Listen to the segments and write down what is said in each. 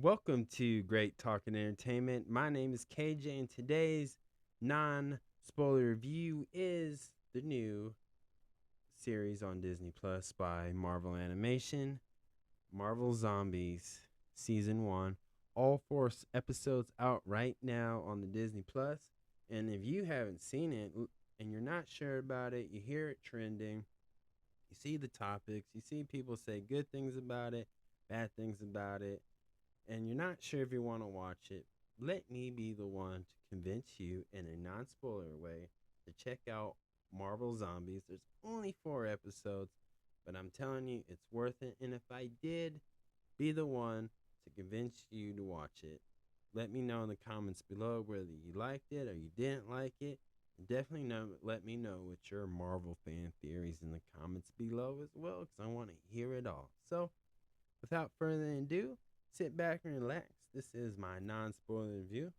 Welcome to Great Talking Entertainment. My name is KJ, and today's non spoiler review is the new series on Disney Plus by Marvel Animation, Marvel Zombies Season 1. All four episodes out right now on the Disney Plus. And if you haven't seen it and you're not sure about it, you hear it trending, you see the topics, you see people say good things about it, bad things about it, and you're not sure if you want to watch it, let me be the one to convince you in a non spoiler way to check out Marvel Zombies. There's only four episodes, but I'm telling you, it's worth it. And if I did be the one to convince you to watch it, let me know in the comments below whether you liked it or you didn't like it. And definitely let me know what your Marvel fan theories in the comments below as well, because I want to hear it all. So, without further ado, sit back and relax. This is my non-spoiler review.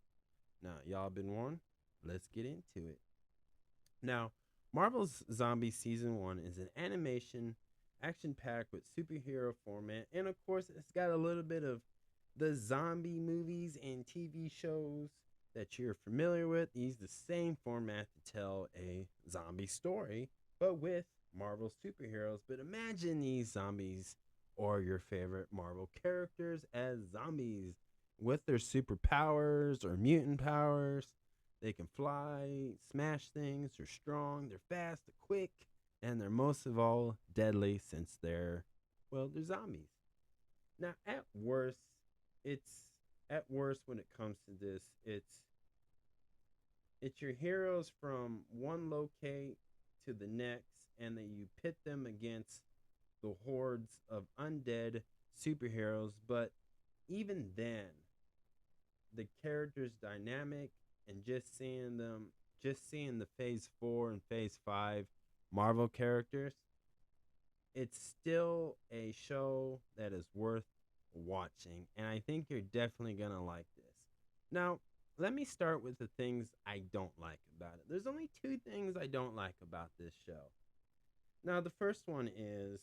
Now, y'all been warned. Let's get into it. Now, Marvel's Zombie Season 1 is an animation action-packed with superhero format, and of course, it's got a little bit of the zombie movies and TV shows that you're familiar with. Use the same format to tell a zombie story, but with Marvel superheroes. But imagine these zombies or your favorite Marvel characters as zombies with their superpowers or mutant powers. They can fly, smash things, they're strong, they're fast, they're quick, and they're most of all deadly since they're zombies. Now, it's at worst when it comes to this, it's your heroes from one locate to the next, and then you pit them against the hordes of undead superheroes. But even then, the characters' dynamic and just seeing the Phase 4 and Phase 5 Marvel characters, it's still a show that is worth watching, and I think you're definitely gonna like this. Now, let me start with the things I don't like about it. There's only two things I don't like about this show. Now, the first one is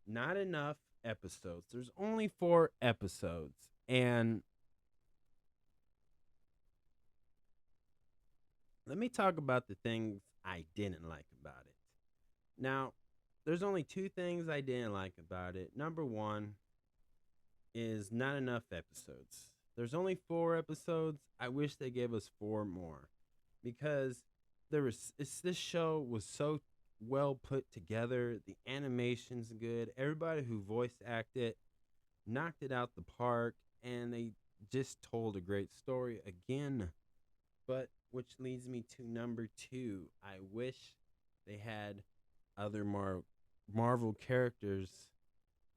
not enough episodes. There's only four episodes, and let me talk about the things I didn't like about it. Now, there's only two things I didn't like about it. Number one is not enough episodes. There's only four episodes. I wish they gave us four more because this show was so well put together. The animation's good. Everybody who voice acted knocked it out the park, and they just told a great story again. But which leads me to number two. I wish they had other Marvel characters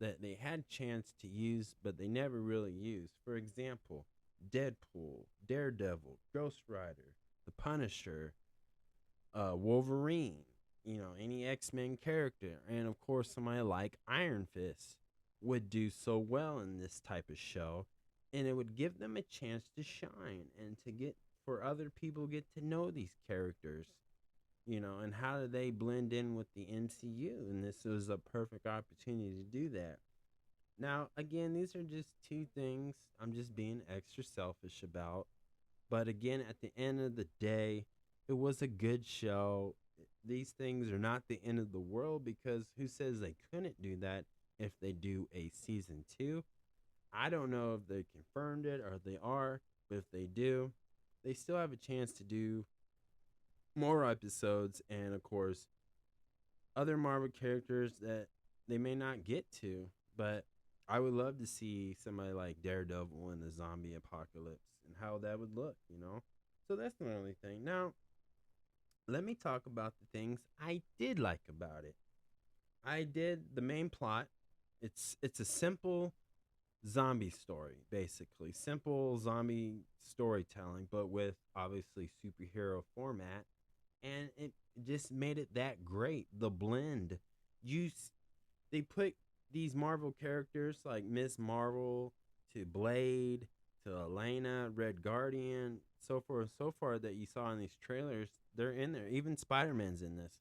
that they had chance to use, but they never really used. For example, Deadpool, Daredevil, Ghost Rider, The Punisher, Wolverine, any X-Men character, and of course somebody like Iron Fist would do so well in this type of show, and it would give them a chance to shine and to get for other people get to know these characters, and how do they blend in with the MCU, and this was a perfect opportunity to do that. Now, again, these are just two things I'm just being extra selfish about. But again, at the end of the day, it was a good show. These things are not the end of the world because who says they couldn't do that if they do a season two? I don't know if they confirmed it or if they are, but if they do, they still have a chance to do more episodes and, of course, other Marvel characters that they may not get to. But I would love to see somebody like Daredevil in the zombie apocalypse and how that would look. So that's the only thing. Now, let me talk about the things I did like about it. I did the main plot. It's a simple zombie story, basically. Simple zombie storytelling, but with obviously superhero format, and it just made it that great. The blend, they put these Marvel characters like Miss Marvel to Blade to Elena, Red Guardian, so forth and so far that you saw in these trailers. They're in there. Even Spider-Man's in this,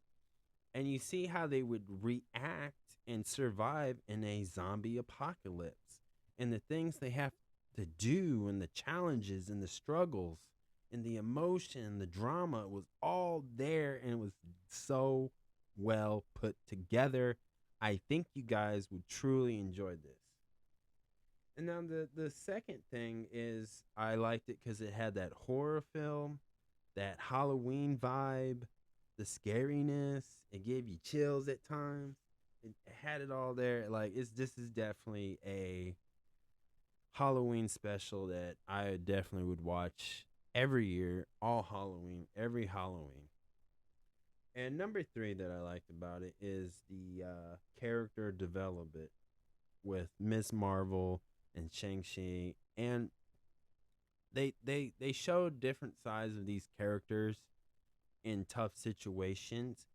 and you see how they would react and survive in a zombie apocalypse, and the things they have. to do, and the challenges and the struggles and the emotion, the drama was all there, and it was so well put together. I think you guys would truly enjoy this. And now the second thing is I liked it because it had that horror film, that Halloween vibe, the scariness. It gave you chills at times. It had it all there. Like it's this is definitely a Halloween special that I definitely would watch every year, all Halloween, every Halloween. And number three that I liked about it is the character development with Miss Marvel and Shang-Chi. And they showed different sides of these characters in tough situations,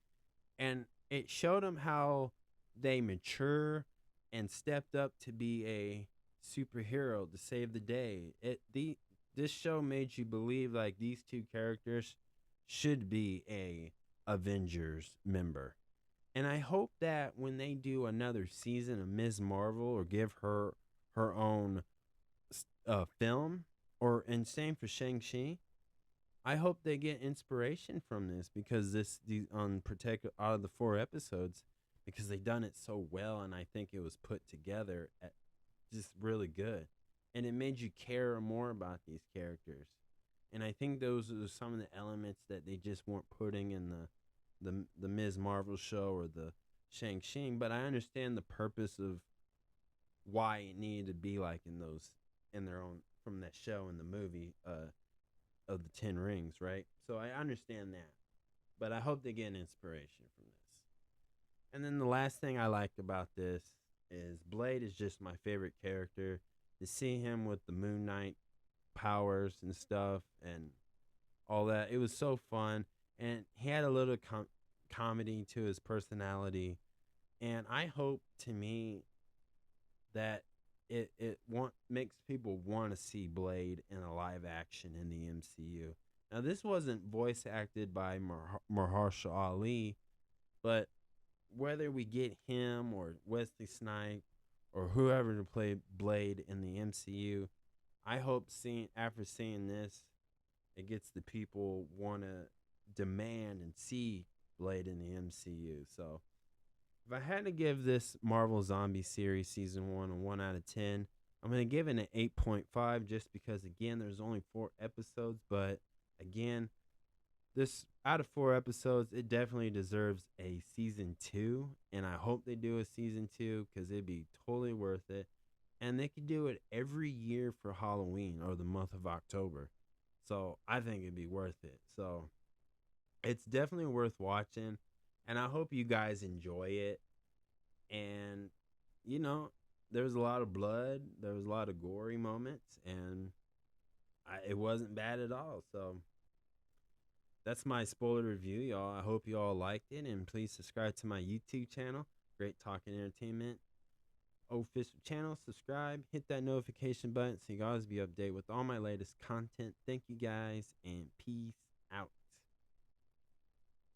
and it showed them how they mature and stepped up to be a superhero to save the day. This show made you believe like these two characters should be a Avengers member. And I hope that when they do another season of Ms. Marvel or give her her own film, or and same for Shang-Chi, I hope they get inspiration from this, because these on protect out of the four episodes, because they done it so well, and I think it was put together at just really good, and it made you care more about these characters, and I think those are some of the elements that they just weren't putting in the Ms. Marvel show or the Shang-Chi, but I understand the purpose of why it needed to be like in those in their own from that show and the movie of the Ten Rings, right? So I understand that, but I hope they get an inspiration from this. And then the last thing I liked about this is Blade is just my favorite character. To see him with the Moon Knight powers and stuff and all that, it was so fun, and he had a little comedy to his personality, and I hope to me that it makes people want to see Blade in a live action in the MCU. Now this wasn't voice acted by Mahershala Ali, but whether we get him or Wesley Snipes or whoever to play Blade in the MCU, I hope seeing after seeing this, it gets the people want to demand and see Blade in the MCU. So if I had to give this Marvel Zombie series season 1 a 1 out of 10, I'm going to give it an 8.5, just because again there's only 4 episodes, but again, this out of 4 episodes, it definitely deserves a season 2, and I hope they do a season 2 cuz it'd be totally worth it. And they could do it every year for Halloween or the month of October. So, I think it'd be worth it. So, it's definitely worth watching, and I hope you guys enjoy it. And you know, there was a lot of blood, there was a lot of gory moments, and it wasn't bad at all. So that's my spoiler review, y'all. I hope you all liked it, and please subscribe to my YouTube channel, Great Talking Entertainment official channel. Subscribe, hit that notification button so you guys be updated with all my latest content. Thank you guys, and peace out.